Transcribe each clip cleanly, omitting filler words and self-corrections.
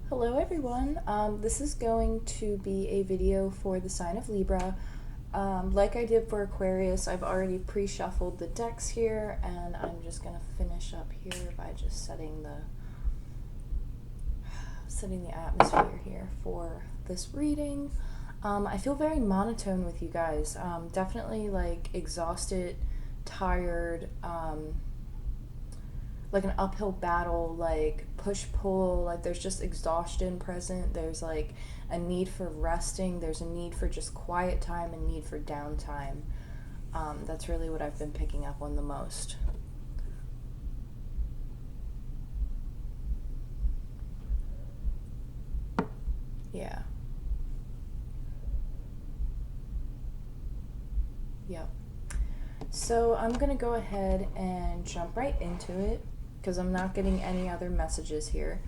Hello everyone, this is going to be a video for the sign of Libra. Like I did for Aquarius, I've already pre-shuffled the decks here, and I'm just going to finish up here by just setting the atmosphere here for this reading. I feel very monotone with you guys, definitely like exhausted, tired, like an uphill battle, like push-pull, like there's just exhaustion present. There's like a need for resting, there's a need for just quiet time and need for downtime. That's really what I've been picking up on the most. Yeah. Yep. So I'm gonna go ahead and jump right into it because I'm not getting any other messages here.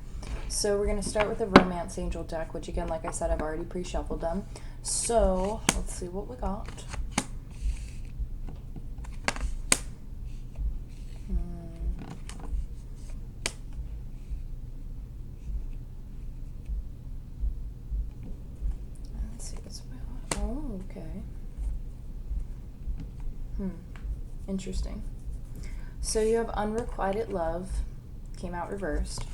So we're going to start with the Romance Angel deck, which again, like I said, I've already pre-shuffled them. So let's see what we got. Let's see what's about. Oh, okay. Interesting. So you have Unrequited Love, came out reversed.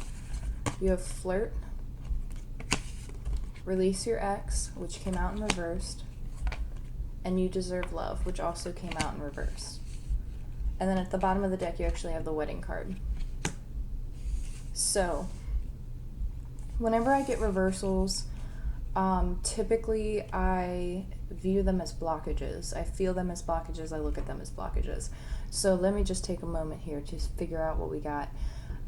You have Flirt, Release Your Ex, which came out in reversed, and You Deserve Love, which also came out in reverse. And then at the bottom of the deck, you actually have the Wedding card. So, whenever I get reversals, typically I view them as blockages. I feel them as blockages. I look at them as blockages. So let me just take a moment here to figure out what we got.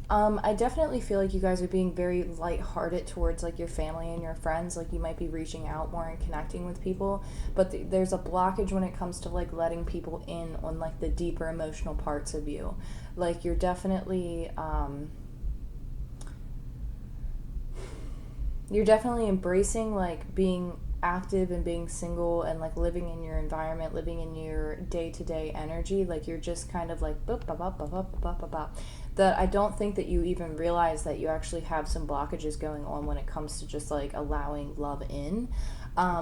I definitely feel like you guys are being very lighthearted towards like your family and your friends. Like you might be reaching out more and connecting with people, but there's a blockage when it comes to like letting people in on like the deeper emotional parts of you. Like you're definitely embracing like being active and being single and like living in your environment, living in your day-to-day energy. Like you're just kind of like boop, bop, bop, bop, bop, bop, bop, bop. That I don't think that you even realize that you actually have some blockages going on when it comes to just like allowing love in.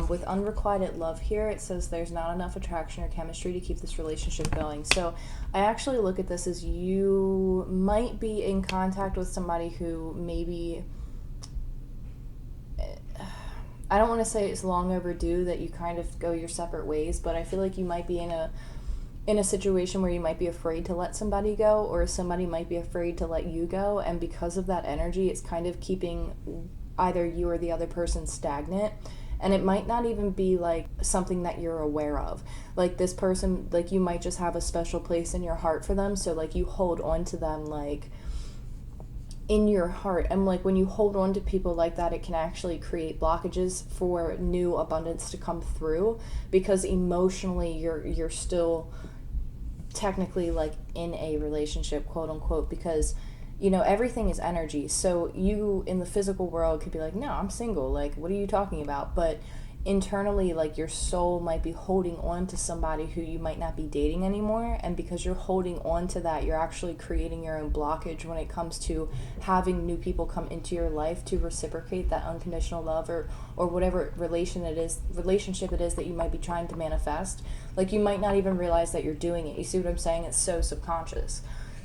With Unrequited Love here, it says there's not enough attraction or chemistry to keep this relationship going. So I actually look at this as you might be in contact with somebody who maybe, I don't want to say it's long overdue that you kind of go your separate ways, but I feel like you might be in a situation where you might be afraid to let somebody go, or somebody might be afraid to let you go, and because of that energy, it's kind of keeping either you or the other person stagnant. And it might not even be like something that you're aware of. Like this person, like you might just have a special place in your heart for them, so like you hold on to them like in your heart. And like when you hold on to people like that, it can actually create blockages for new abundance to come through, because emotionally you're still technically like in a relationship, quote unquote, because you know everything is energy. So you in the physical world could be like, no, I'm single, like what are you talking about? But internally, like your soul might be holding on to somebody who you might not be dating anymore, and because you're holding on to that, you're actually creating your own blockage when it comes to having new people come into your life to reciprocate that unconditional love, or whatever relationship it is that you might be trying to manifest. Like you might not even realize that you're doing it. You see what I'm saying? It's so subconscious.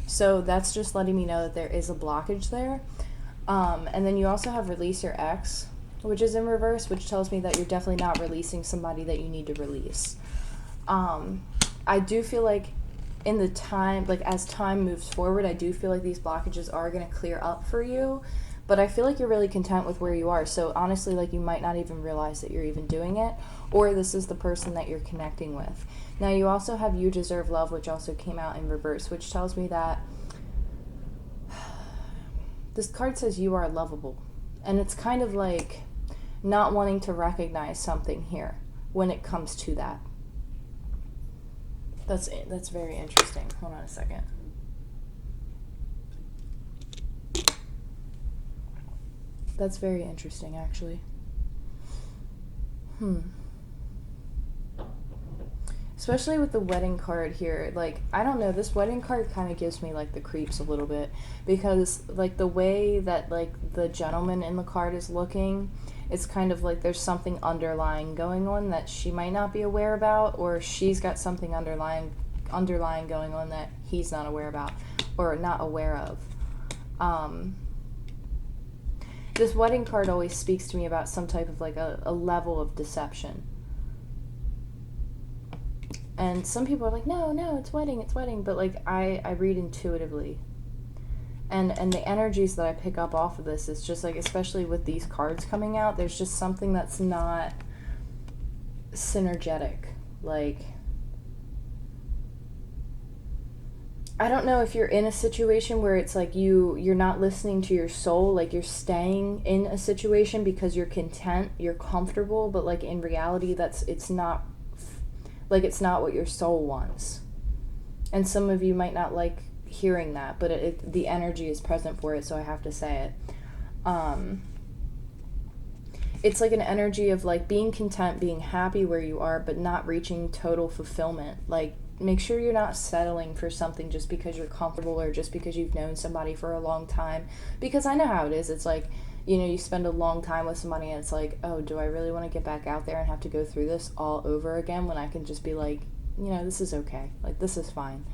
So that's just letting me know that there is a blockage there. And then you also have Release Your Ex, which is in reverse, which tells me that you're definitely not releasing somebody that you need to release. I do feel like in the time, like as time moves forward, I do feel like these blockages are going to clear up for you, but I feel like you're really content with where you are. So honestly, like you might not even realize that you're even doing it, or this is the person that you're connecting with. Now you also have You Deserve Love, which also came out in reverse, which tells me that this card says you are lovable. And it's kind of like not wanting to recognize something here when it comes to that. That's very interesting. Hold on a second. That's very interesting, actually. Especially with the wedding card here. Like, I don't know, this wedding card kind of gives me, like, the creeps a little bit. Because, like, the way that, like, the gentleman in the card is looking, it's kind of like there's something underlying going on that she might not be aware about, or she's got something underlying going on that he's not aware about, or not aware of. This wedding card always speaks to me about some type of, like, a level of deception. And some people are like, no, it's wedding. But, like, I read intuitively. And the energies that I pick up off of this is just, like, especially with these cards coming out, there's just something that's not synergetic. Like, I don't know if you're in a situation where it's like you're not listening to your soul, like you're staying in a situation because you're content, you're comfortable, but, like, in reality it's not what your soul wants. And some of you might not like hearing that, but the energy is present for it, so I have to say it. It's like an energy of, like, being content, being happy where you are, but not reaching total fulfillment. Like, make sure you're not settling for something just because you're comfortable or just because you've known somebody for a long time. Because I know how it is. It's like, you know, you spend a long time with somebody and it's like, oh, do I really want to get back out there and have to go through this all over again when I can just be like, you know, this is okay. Like, this is fine.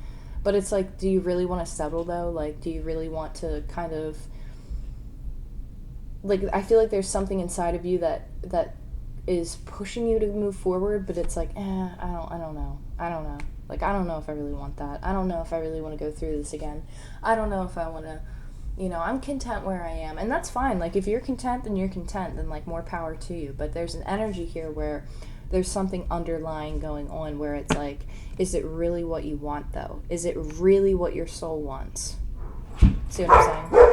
But it's like, do you really want to settle, though? Like, do you really want to kind of... Like, I feel like there's something inside of you that is pushing you to move forward, but it's like, I don't know. Like, I don't know if I really want that. I don't know if I really want to go through this again. I don't know if I want to, you know, I'm content where I am. And that's fine. Like, if you're content, then you're content. Then, like, more power to you. But there's an energy here where there's something underlying going on where it's like, is it really what you want, though? Is it really what your soul wants? See what I'm saying?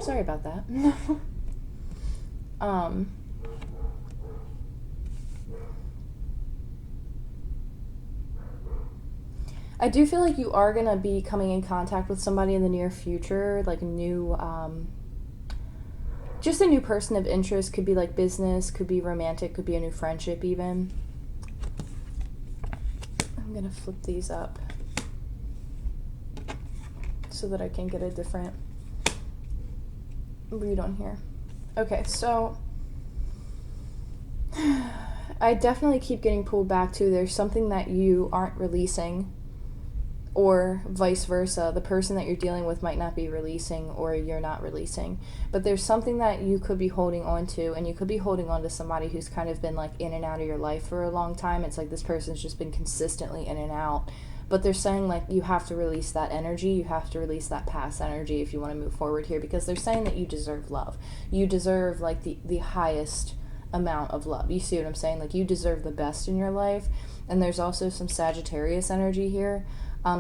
Sorry about that. I do feel like you are going to be coming in contact with somebody in the near future, like a new, just a new person of interest. Could be like business, could be romantic, could be a new friendship even. I'm going to flip these up so that I can get a different read on here. Okay, so I definitely keep getting pulled back to there's something that you aren't releasing, or vice versa. The person that you're dealing with might not be releasing, or you're not releasing. But there's something that you could be holding on to, and you could be holding on to somebody who's kind of been, like, in and out of your life for a long time. It's like this person's just been consistently in and out. But they're saying, like, you have to release that energy. You have to release that past energy if you want to move forward here, because they're saying that you deserve love. You deserve, like, the highest amount of love. You see what I'm saying? Like, you deserve the best in your life. And there's also some Sagittarius energy here.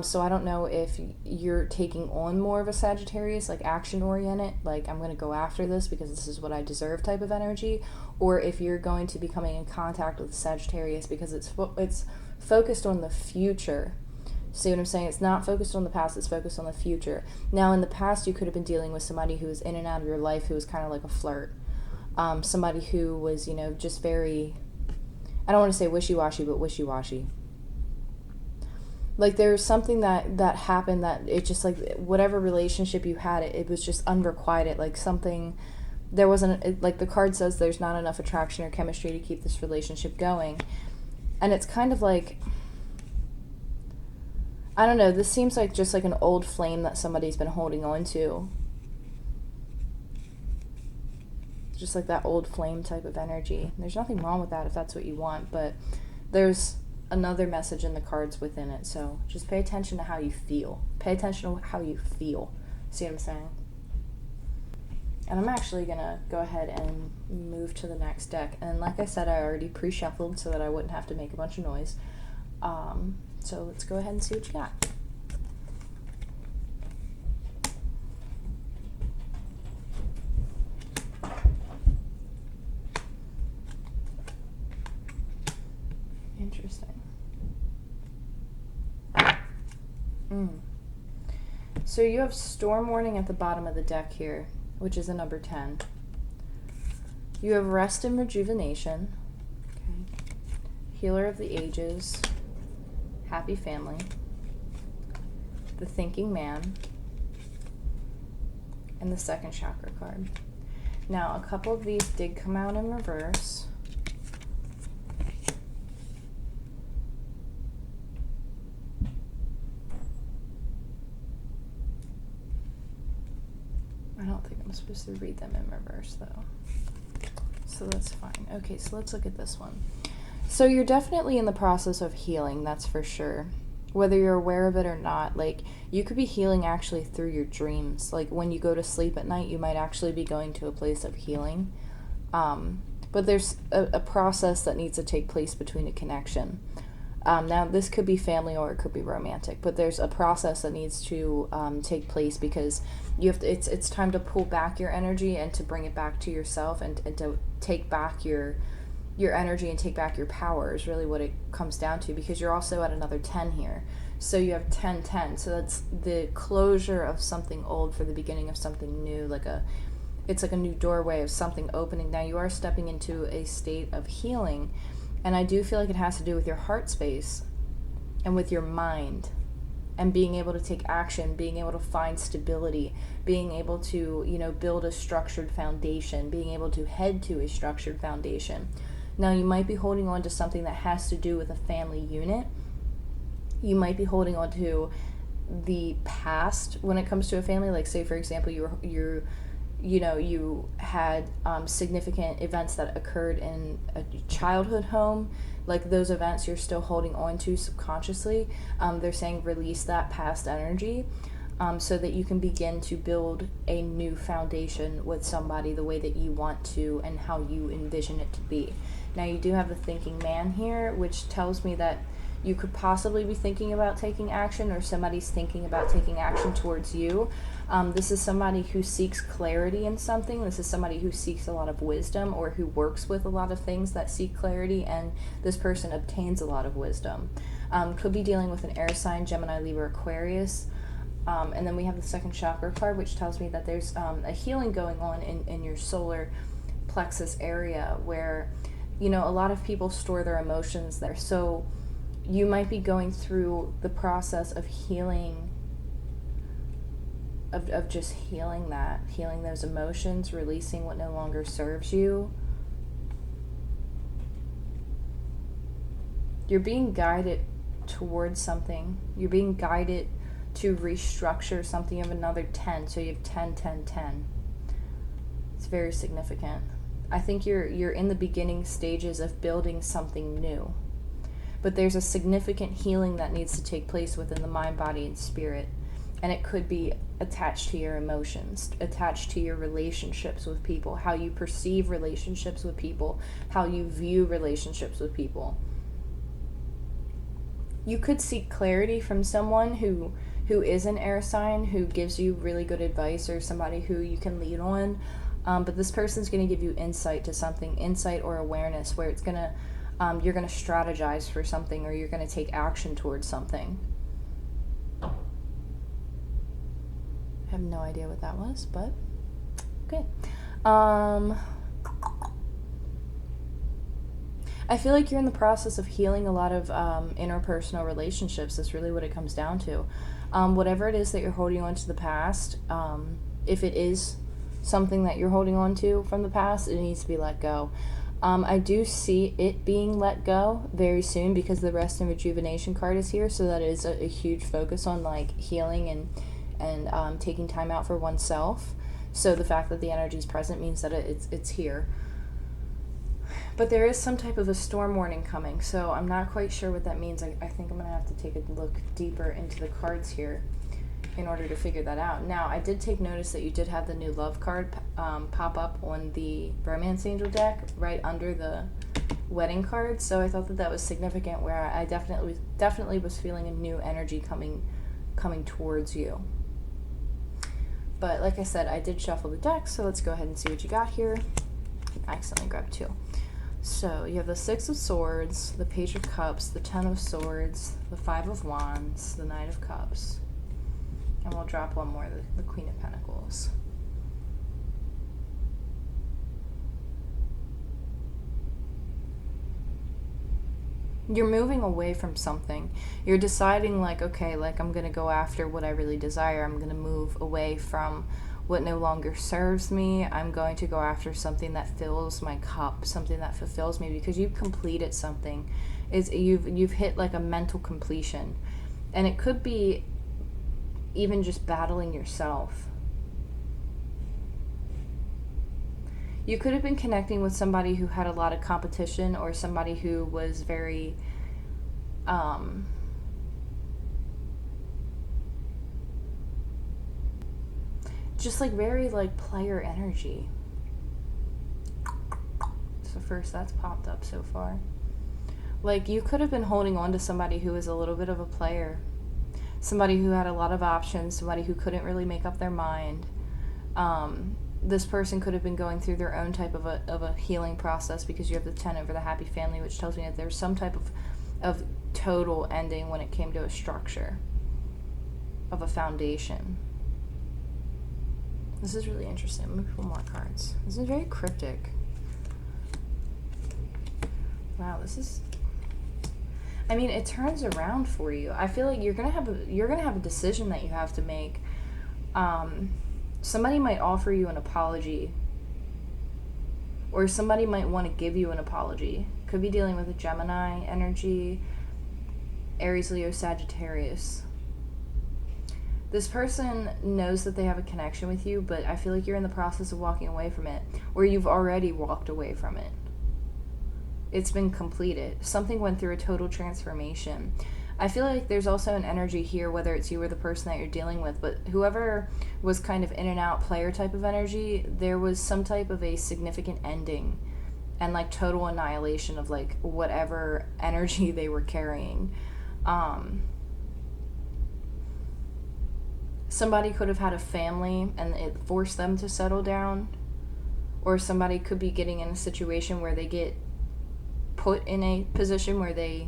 So I don't know if you're taking on more of a Sagittarius, like action-oriented, like I'm going to go after this because this is what I deserve type of energy, or if you're going to be coming in contact with Sagittarius because it's focused on the future. See what I'm saying? It's not focused on the past, it's focused on the future. Now, in the past, you could have been dealing with somebody who was in and out of your life who was kind of like a flirt. Somebody who was, you know, just very, I don't want to say wishy-washy, but wishy-washy. Like, there was something that happened that it just, like, whatever relationship you had, it was just unrequited. Like, something, there wasn't, like the card says, there's not enough attraction or chemistry to keep this relationship going. And it's kind of like, I don't know, this seems like just like an old flame that somebody's been holding on to. Just like that old flame type of energy. There's nothing wrong with that if that's what you want, but there's another message in the cards within it. So just pay attention to how you feel. Pay attention to how you feel. See what I'm saying? And I'm actually going to go ahead and move to the next deck. And like I said, I already pre-shuffled so that I wouldn't have to make a bunch of noise. So let's go ahead and see what you got. Interesting. So you have storm warning at the bottom of the deck here, which is a number 10. You have rest and rejuvenation. Healer of the Ages, Happy Family, the Thinking Man, and the second chakra card. Now, a couple of these did come out in reverse. I don't think I'm supposed to read them in reverse, though. So that's fine. Okay, so let's look at this one. So you're definitely in the process of healing, that's for sure. Whether you're aware of it or not, like, you could be healing actually through your dreams. Like, when you go to sleep at night, you might actually be going to a place of healing. But there's a process that needs to take place between a connection. Now, this could be family or it could be romantic, but there's a process that needs to take place, because you have to, it's time to pull back your energy and to bring it back to yourself, and to take back your energy and take back your power is really what it comes down to, because you're also at another 10 here. So you have 10-10. So that's the closure of something old for the beginning of something new, it's like a new doorway of something opening. Now you are stepping into a state of healing, and I do feel like it has to do with your heart space and with your mind and being able to take action, being able to find stability, being able to, build a structured foundation, being able to head to a structured foundation. Now, you might be holding on to something that has to do with a family unit. You might be holding on to the past when it comes to a family. Like, say, for example, you had significant events that occurred in a childhood home. Like, those events you're still holding on to subconsciously. They're saying release that past energy, so that you can begin to build a new foundation with somebody the way that you want to and how you envision it to be. Now, you do have the Thinking Man here, which tells me that you could possibly be thinking about taking action, or somebody's thinking about taking action towards you. This is somebody who seeks clarity in something. This is somebody who seeks a lot of wisdom, or who works with a lot of things that seek clarity, and this person obtains a lot of wisdom. Could be dealing with an air sign, Gemini, Libra, Aquarius. And then we have the second chakra card, which tells me that there's a healing going on in your solar plexus area, where, a lot of people store their emotions there. So you might be going through the process of healing, of just healing those emotions, releasing what no longer serves you. You're being guided towards something. You're being guided to restructure something of another 10. So you have 10-10-10. It's very significant. I think you're in the beginning stages of building something new. But there's a significant healing that needs to take place within the mind, body, and spirit. And it could be attached to your emotions, attached to your relationships with people, how you perceive relationships with people, how you view relationships with people. You could seek clarity from someone who is an air sign, who gives you really good advice, or somebody who you can lean on. But this person's going to give you insight to something, insight or awareness, where it's going to, you're going to strategize for something, or you're going to take action towards something. I have no idea what that was, but okay. I feel like you're in the process of healing a lot of interpersonal relationships. That's really what it comes down to. Whatever it is that you're holding on to the past, if it is something that you're holding on to from the past, it needs to be let go. I do see it being let go very soon, because the Rest and Rejuvenation card is here, so that is a huge focus on like healing and taking time out for oneself. So the fact that the energy is present means that it's here. But there is some type of a storm warning coming, so I'm not quite sure what that means. I think I'm going to have to take a look deeper into the cards here in order to figure that out. Now, I did take notice that you did have the new love card pop up on the Romance Angel deck right under the wedding card, so I thought that was significant, where I definitely was feeling a new energy coming towards you. But like I said, I did shuffle the deck, so let's go ahead and see what you got here. I accidentally grabbed 2. So you have the 6 of Swords, the Page of Cups, the 10 of Swords, the 5 of Wands, the Knight of Cups. And we'll drop one more, the Queen of Pentacles. You're moving away from something. You're deciding, like, okay, like, I'm going to go after what I really desire. I'm going to move away from what no longer serves me. I'm going to go after something that fills my cup, something that fulfills me, because you've completed something. You've hit like a mental completion. And it could be even just battling yourself. You could have been connecting with somebody who had a lot of competition, or somebody who was very just like very like player energy. So first that's popped up so far. Like, you could have been holding on to somebody who was a little bit of a player, somebody who had a lot of options, somebody who couldn't really make up their mind. This person could have been going through their own type of a healing process, because you have the 10 over the happy family, which tells me that there's some type of total ending when it came to a structure of a foundation. This is really interesting. I'm going to pull more cards. This is very cryptic. Wow, this is... I mean, it turns around for you. I feel like you're gonna have a decision that you have to make. Somebody might offer you an apology, or somebody might want to give you an apology. Could be dealing with a Gemini energy, Aries, Leo, Sagittarius. This person knows that they have a connection with you, but I feel like you're in the process of walking away from it, or you've already walked away from it. It's been completed. Something went through a total transformation. I feel like there's also an energy here, whether it's you or the person that you're dealing with, but whoever was kind of in and out player type of energy, there was some type of a significant ending and like total annihilation of like whatever energy they were carrying. Somebody could have had a family and it forced them to settle down, or somebody could be getting in a situation where they get put in a position where they,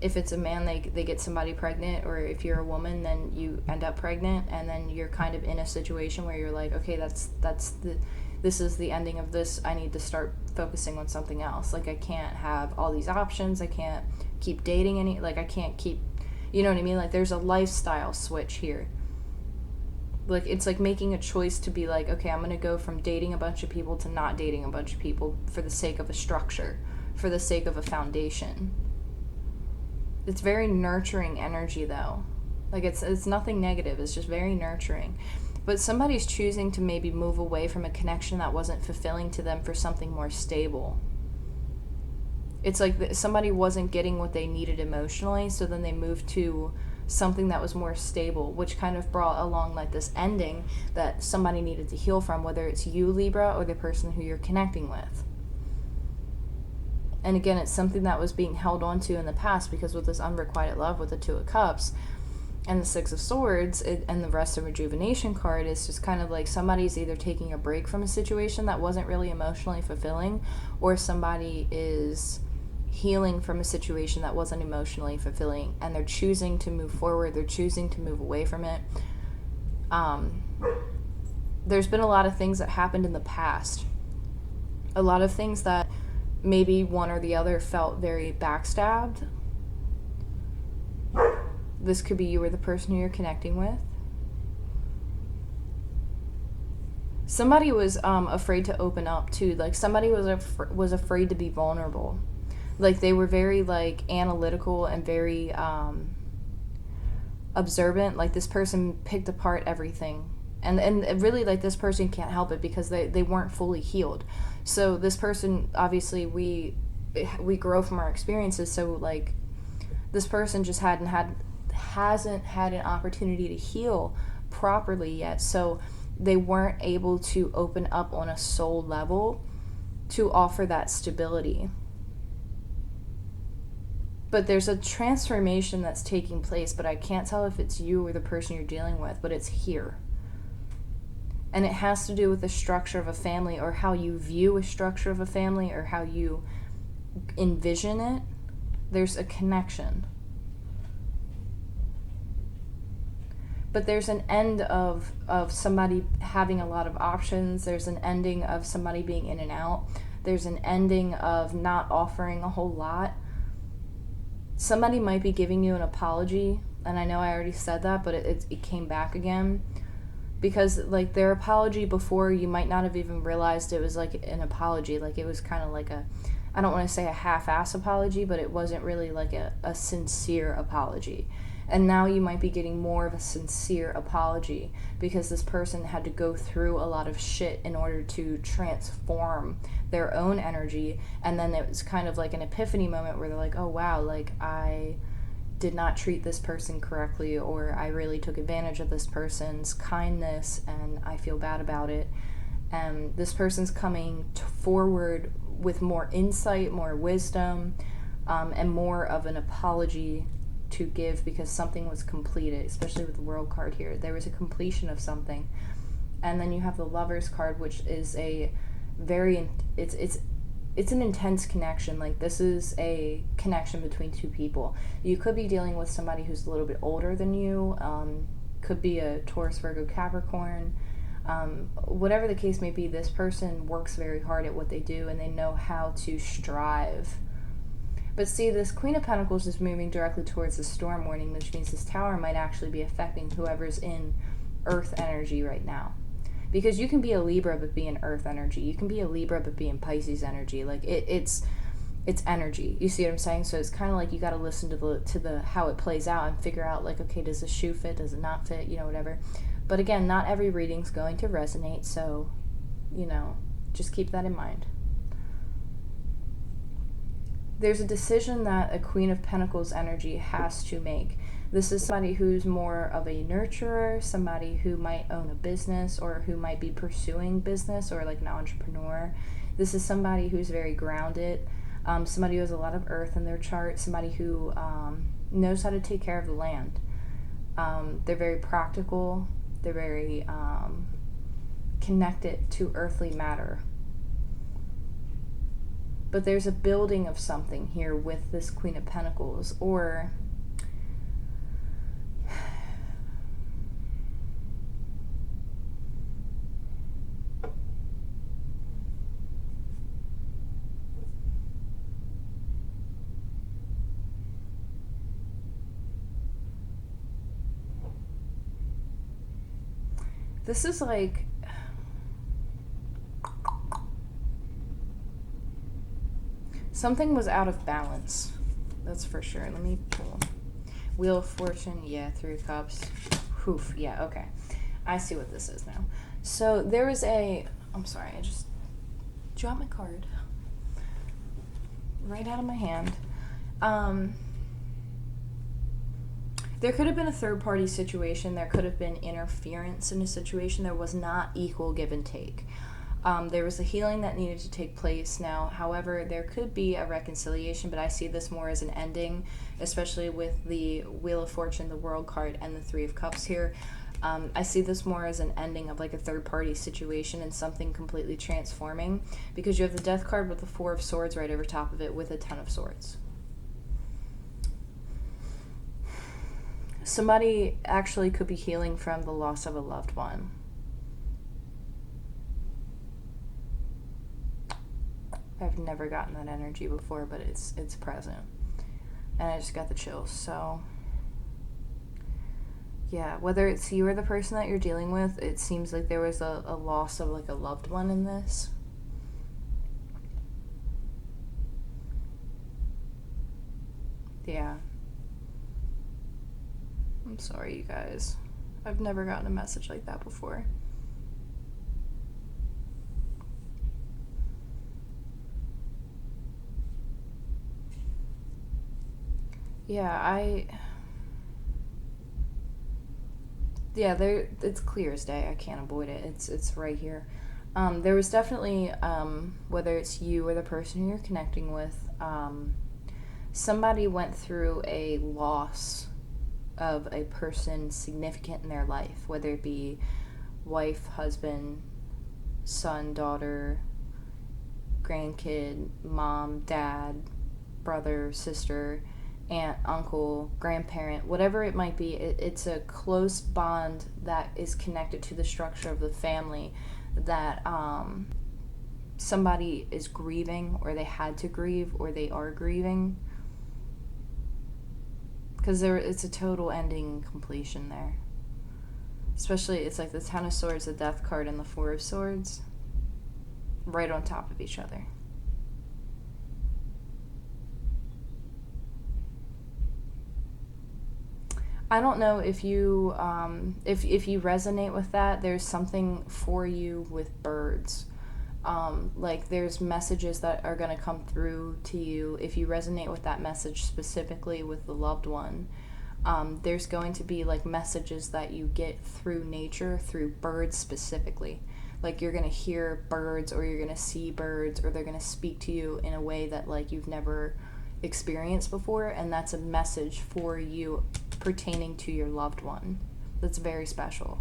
if it's a man, they get somebody pregnant, or if you're a woman, then you end up pregnant, and then you're kind of in a situation where you're like, okay, this is the ending of this. I need to start focusing on something else. Like, I can't have all these options. I can't keep dating I can't keep, you know what I mean? Like, there's a lifestyle switch here. Like, it's like making a choice to be like, okay, I'm going to go from dating a bunch of people to not dating a bunch of people for the sake of a structure, for the sake of a foundation. It's very nurturing energy, though. Like, it's nothing negative. It's just very nurturing. But somebody's choosing to maybe move away from a connection that wasn't fulfilling to them for something more stable. It's like somebody wasn't getting what they needed emotionally, so then they moved to something that was more stable, which kind of brought along like this ending that somebody needed to heal from, whether it's you, Libra, or the person who you're connecting with. And again, it's something that was being held on to in the past, because with this unrequited love with the Two of Cups and the Six of Swords and the Rest of Rejuvenation card, is just kind of like somebody's either taking a break from a situation that wasn't really emotionally fulfilling, or somebody is healing from a situation that wasn't emotionally fulfilling, and they're choosing to move forward. They're choosing to move away from it. There's been a lot of things that happened in the past, a lot of things that maybe one or the other felt very backstabbed. This could be you or the person who you're connecting with. Somebody was afraid to open up too. Like, somebody was afraid to be vulnerable. Like, they were very like analytical and very observant. Like, this person picked apart everything, and really, like, this person can't help it because they weren't fully healed. So this person, obviously, we grow from our experiences. So like, this person just hasn't had an opportunity to heal properly yet. So they weren't able to open up on a soul level to offer that stability. But there's a transformation that's taking place, but I can't tell if it's you or the person you're dealing with, but it's here. And it has to do with the structure of a family, or how you view a structure of a family, or how you envision it. There's a connection. But there's an end of somebody having a lot of options. There's an ending of somebody being in and out. There's an ending of not offering a whole lot. somebody might be giving you an apology, and I know I already said that, but it came back again, because like their apology before, you might not have even realized it was like an apology. Like it was kind of like a, I don't want to say a half-ass apology, but it wasn't really like a sincere apology. And now you might be getting more of a sincere apology, because this person had to go through a lot of shit in order to transform their own energy. And then it was kind of like an epiphany moment where they're like, oh wow, like I did not treat this person correctly, or I really took advantage of this person's kindness and I feel bad about it. And this person's coming forward with more insight, more wisdom, and more of an apology to give, because something was completed, especially with the World card here. There was a completion of something. And then you have the Lovers card, which is a very, it's an intense connection. Like this is a connection between two people. You could be dealing with somebody who's a little bit older than you, could be a Taurus, Virgo, Capricorn. Whatever the case may be, this person works very hard at what they do and they know how to strive. But see, this Queen of Pentacles is moving directly towards the storm warning, which means this Tower might actually be affecting whoever's in Earth energy right now. Because you can be a Libra but be in Earth energy. You can be a Libra but be in Pisces energy. Like it's energy. You see what I'm saying? So it's kind of like you got to listen to the how it plays out and figure out like, okay, does the shoe fit? Does it not fit? You know, whatever. But again, not every reading's going to resonate, so just keep that in mind. There's a decision that a Queen of Pentacles energy has to make. This is somebody who's more of a nurturer, somebody who might own a business or who might be pursuing business, or like an entrepreneur. This is somebody who's very grounded, somebody who has a lot of earth in their chart, somebody who knows how to take care of the land. They're very practical, they're very connected to earthly matter. But there's a building of something here with this Queen of Pentacles, or this is like, something was out of balance. That's for sure. Let me pull. Wheel of Fortune, yeah, 3 of Cups. Oof, yeah, okay. I see what this is now. So there was I'm sorry, I just dropped my card right out of my hand. There could have been a third-party situation. There could have been interference in a situation. There was not equal give and take. There was a healing that needed to take place now. However, there could be a reconciliation, but I see this more as an ending, especially with the Wheel of Fortune, the World card, and the 3 of Cups here. I see this more as an ending of like a third-party situation and something completely transforming, because you have the Death card with the 4 of Swords right over top of it with a 10 of Swords. Somebody actually could be healing from the loss of a loved one. I've never gotten that energy before, but it's present. And I just got the chills. So yeah, whether it's you or the person that you're dealing with, it seems like there was a loss of like a loved one in this. Yeah. I'm sorry, you guys. I've never gotten a message like that before. Yeah, it's clear as day. I can't avoid it. It's right here. There was definitely, whether it's you or the person you're connecting with, somebody went through a loss of a person significant in their life, whether it be wife, husband, son, daughter, grandkid, mom, dad, brother, sister, aunt, uncle, grandparent, whatever it might be. It's a close bond that is connected to the structure of the family that somebody is grieving, or they had to grieve, or they are grieving. Because it's a total ending and completion there. Especially, it's like the Ten of Swords, the Death card, and the Four of Swords. Right on top of each other. I don't know if you if you resonate with that. There's something for you with birds. Like there's messages that are going to come through to you if you resonate with that message specifically with the loved one. There's going to be like messages that you get through nature, through birds specifically. Like you're going to hear birds, or you're going to see birds, or they're going to speak to you in a way that like you've never experienced before, and that's a message for you pertaining to your loved one. That's very special.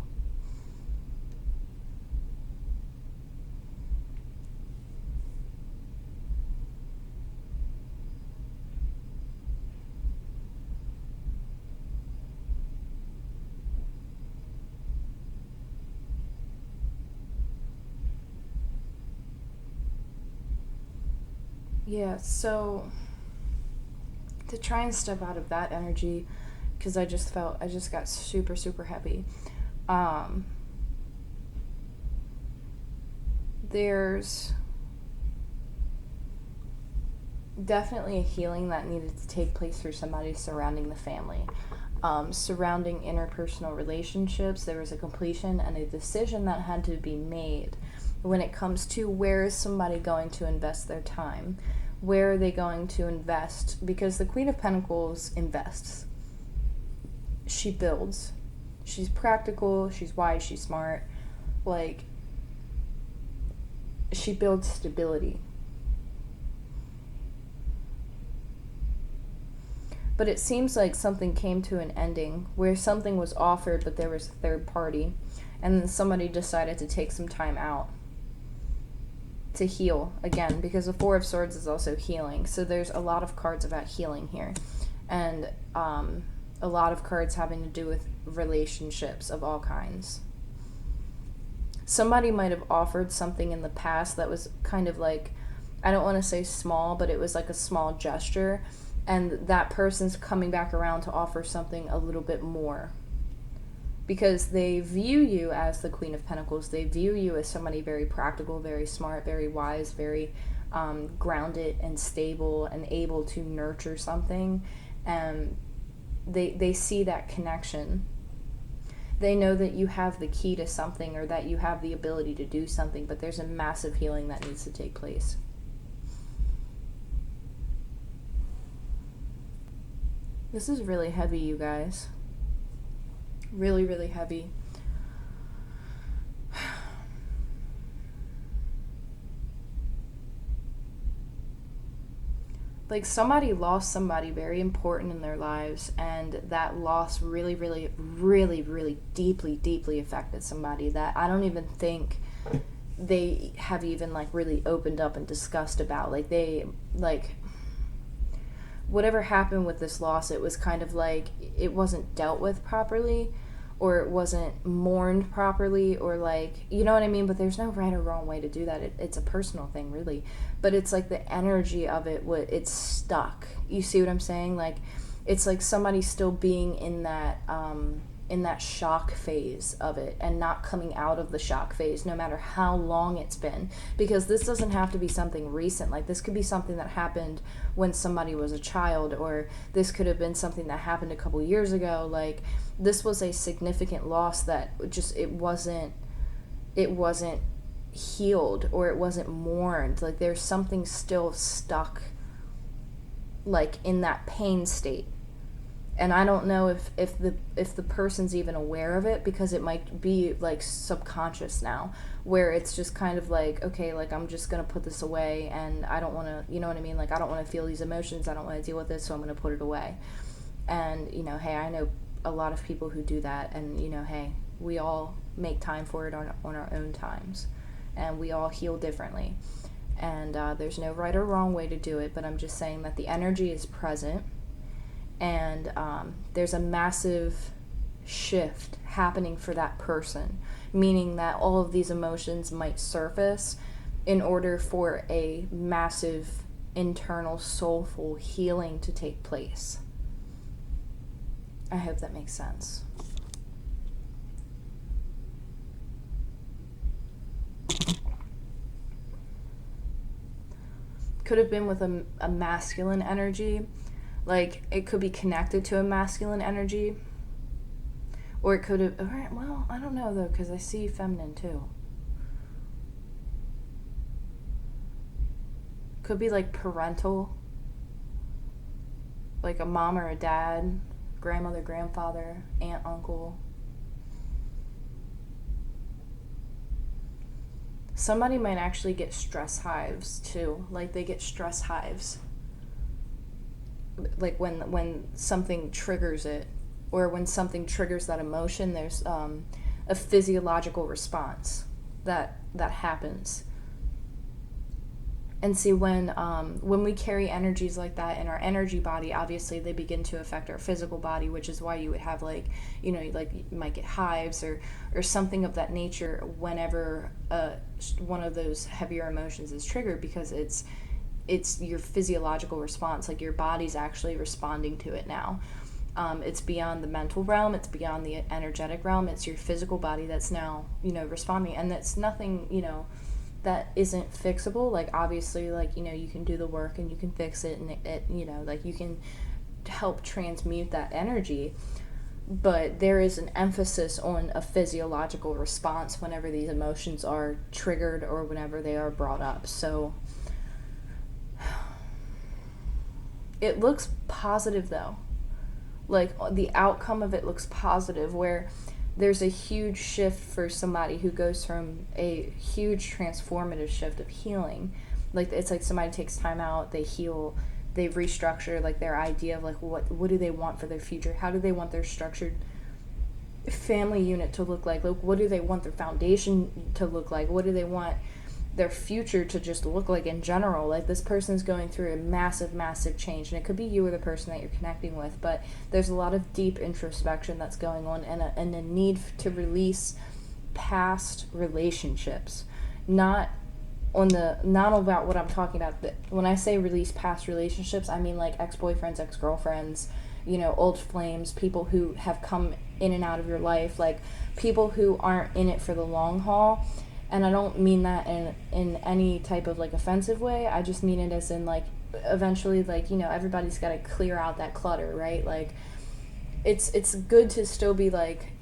Yeah, so to try and step out of that energy, because I just got super, super heavy. There's definitely a healing that needed to take place for somebody surrounding the family. Surrounding interpersonal relationships, there was a completion and a decision that had to be made when it comes to where is somebody going to invest their time. Where are they going to invest? Because the Queen of Pentacles invests. She builds. She's practical, she's wise, she's smart. Like, she builds stability. But it seems like something came to an ending where something was offered, but there was a third party. And then somebody decided to take some time out to heal again, because the Four of Swords is also healing. So there's a lot of cards about healing here, and a lot of cards having to do with relationships of all kinds. Somebody might have offered something in the past that was kind of like, I don't want to say small, but it was like a small gesture, and that person's coming back around to offer something a little bit more. Because they view you as the Queen of Pentacles. They view you as somebody very practical, very smart, very wise, very grounded and stable and able to nurture something. And they see that connection. They know that you have the key to something, or that you have the ability to do something, but there's a massive healing that needs to take place. This is really heavy, you guys. Really, really heavy. Like somebody lost somebody very important in their lives, and that loss really, really, really, really deeply, deeply affected somebody that I don't even think they have even like really opened up and discussed about. Like they, like, whatever happened with this loss, it was kind of like it wasn't dealt with properly, or it wasn't mourned properly, or like, you know what I mean? But there's no right or wrong way to do that. It's a personal thing, really. But it's like the energy of it, it's stuck. You see what I'm saying? Like, it's like somebody still being in that shock phase of it, and not coming out of the shock phase, no matter how long it's been. Because this doesn't have to be something recent. Like, this could be something that happened when somebody was a child, or this could have been something that happened a couple years ago. Like, this was a significant loss that just, it wasn't healed, or it wasn't mourned. Like, there's something still stuck, like, in that pain state. And I don't know if the person's even aware of it, because it might be like subconscious now, where it's just kind of like, okay, like, I'm just going to put this away, and I don't want to, you know what I mean? Like, I don't want to feel these emotions. I don't want to deal with this, so I'm going to put it away. And, you know, hey, I know a lot of people who do that, and, you know, hey, we all make time for it on our own times, and we all heal differently. And there's no right or wrong way to do it, but I'm just saying that the energy is present. And there's a massive shift happening for that person, meaning that all of these emotions might surface in order for a massive internal soulful healing to take place. I hope that makes sense. Could have been with a masculine energy. Like, it could be connected to a masculine energy. Or it could have... Well, I don't know, though, because I see feminine, too. Could be, like, parental. Like a mom or a dad, grandmother, grandfather, aunt, uncle. Somebody might actually get stress hives too. Like, they get stress hives. Like when something triggers it, or when something triggers that emotion, there's a physiological response that happens. And see, when we carry energies like that in our energy body, obviously they begin to affect our physical body, which is why you would have, like, you know, like, you might get hives or something of that nature whenever one of those heavier emotions is triggered, because it's your physiological response. Like, your body's actually responding to it now. It's beyond the mental realm, it's beyond the energetic realm, it's your physical body that's now, you know, responding. And that's nothing, you know, that isn't fixable. Like, obviously, like, you know, you can do the work and you can fix it, and it you know, like, you can help transmute that energy, but there is an emphasis on a physiological response whenever these emotions are triggered or whenever they are brought up. So it looks positive, though. Like, the outcome of it looks positive, where there's a huge shift for somebody who goes from a huge transformative shift of healing. Like, it's like somebody takes time out, they heal, they restructure, like, their idea of, like, what do they want for their future? How do they want their structured family unit to look like? Like, what do they want their foundation to look like? What do they want their future to just look like in general? Like, this person's going through a massive change, and it could be you or the person that you're connecting with, but there's a lot of deep introspection that's going on, and a need to release past relationships. Not about what I'm talking about. When I say release past relationships, I mean, like, ex-boyfriends, ex-girlfriends, you know, old flames, people who have come in and out of your life, like, people who aren't in it for the long haul. And I don't mean that in any type of, like, offensive way. I just mean it as in, like, eventually, like, you know, everybody's got to clear out that clutter, right? Like, it's good to still be, like,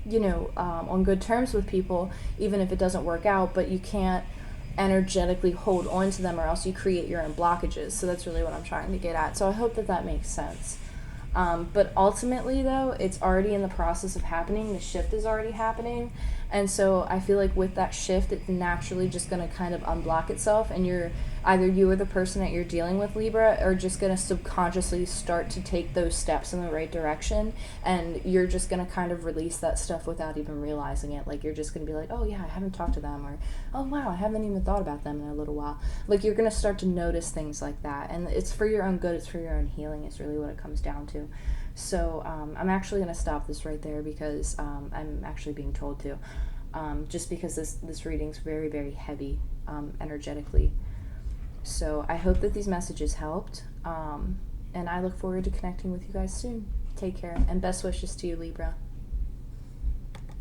you know, on good terms with people, even if it doesn't work out, but you can't energetically hold on to them, or else you create your own blockages. So that's really what I'm trying to get at. So I hope that makes sense. But ultimately, though, it's already in the process of happening. The shift is already happening. And so I feel like with that shift, it's naturally just going to kind of unblock itself. And either you or the person that you're dealing with, Libra, are just going to subconsciously start to take those steps in the right direction. And you're just going to kind of release that stuff without even realizing it. Like, you're just going to be like, oh, yeah, I haven't talked to them. Or, oh, wow, I haven't even thought about them in a little while. Like, you're going to start to notice things like that. And it's for your own good. It's for your own healing. It's really what it comes down to. So I'm actually going to stop this right there, because I'm actually being told to. Just because this reading's very, very heavy energetically. So I hope that these messages helped. And I look forward to connecting with you guys soon. Take care. And best wishes to you, Libra.